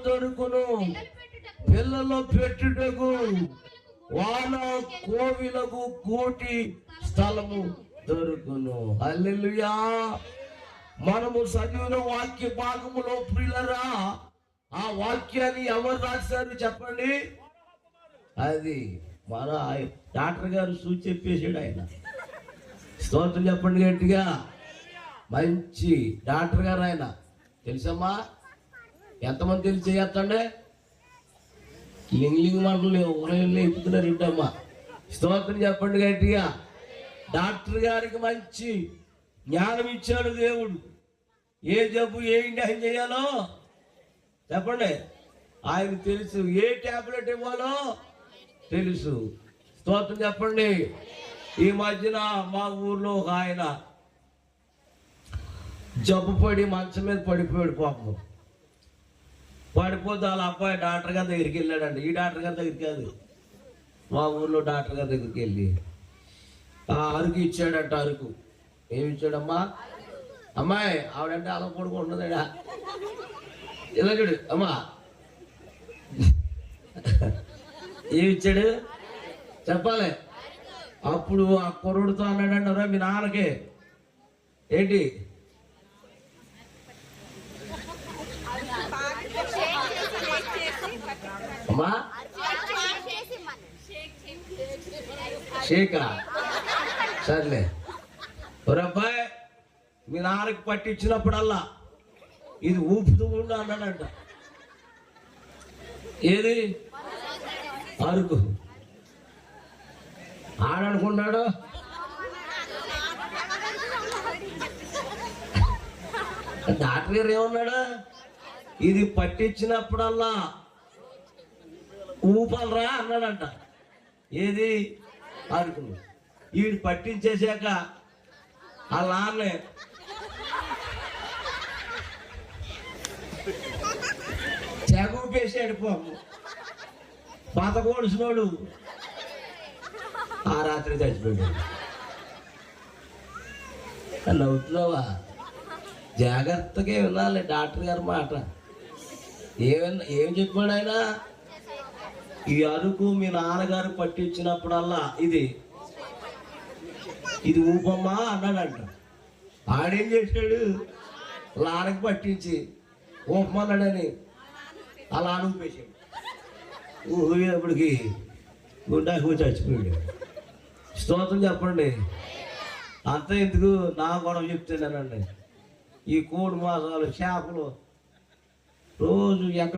దొరుకును, పిల్లలు పెట్టుటకు వాన కోవిలకు కూటి స్థలము దొరుకును. హల్లెలూయా. మనము చదివిన వాక్య భాగములో ప్రియులరా, ఆ వాక్యాన్ని ఎవరు రాశారు చెప్పండి? అది మన డాక్టర్ గారు సూచి చెప్పేసాడు. ఆయన స్తోత్రం చెప్పండి గట్టిగా. మంచి డాక్టర్ గారు ఆయన. తెలుసమ్మా? ఎంతమంది తెలిసి చేయొద్దండి? లింగ్ మాటలు ఉదయంలో ఎప్పుతున్నారు ఇంటమ్మా. స్తోత్రం చెప్పండి గట్టిగా. డాక్టర్ గారికి మంచి జ్ఞానం ఇచ్చాడు దేవుడు. ఏ జబ్బు ఏ ఇండియన్ చేయాలో చెప్పండి. ఆయన తెలుసు. ఏ టాబ్లెట్ ఇవ్వాలో తెలుసు. స్తోత్రం చెప్పండి. ఈ మధ్యన మా ఊర్లో ఒక ఆయన జబ్బు పడి మంచం మీద పడిపోయాడు. పాపం పడిపోతే వాళ్ళ అబ్బాయి డాక్టర్ గారి దగ్గరికి వెళ్ళాడండి. ఈ డాక్టర్ గారి దగ్గరికి కాదు, మా ఊర్లో డాక్టర్ గారి దగ్గరికి వెళ్ళి ఆ అరుకు ఇచ్చాడంట. అరుకు ఏమి ఇచ్చాడమ్మా? అమ్మాయి ఆవిడంటే అలా పడుకుంటుందా? ఇలా చూడు అమ్మా, ఏమి ఇచ్చాడు చెప్పాలి. అప్పుడు ఆ కుర్రుడితో అన్నాడంట, రా మీ నాన్నకి ఏంటి అమ్మా షేకా? సర్లే ఒరబ్బాయి, మీ నాన్నకి పట్టించినప్పుడల్లా ఇది ఊపుతూ ఉండు అన్నాడంట. ఏది అరుకు. ఆడనుకున్నాడు డాక్టర్ గారు ఏమన్నాడు? ఇది పట్టించినప్పుడల్లా ఊపలరా అన్నాడంట. ఏది అరుకు. వీడు పట్టించేశాక ఆ నాన్నే చెగూపేసాడు. పాము పాతకోడిసినోడు ఆ రాత్రి చచ్చిపోయాడు. నవ్వుతున్నావా? జాగ్రత్తగా వినాలి డాక్టర్ గారి మాట. ఏం చెప్పాడు ఆయన? ఈ అరుకు మీ నాన్నగారు పట్టించినప్పుడల్లా ఇది ఊపమ్మా అన్నాడంట. ఆడేం చేశాడు? నాన్నకి పట్టించి ఊపమన్నాడని అలా ఊపేశాడు. ఊపేటప్పటికి గుండాకు చచ్చిపోయాడు. స్తోత్రం చెప్పండి. అంత ఎందుకు నా గొడవ చెప్తున్నానండి. ఈ కోడి మాసాలు చేపలు రోజు ఎక్కడ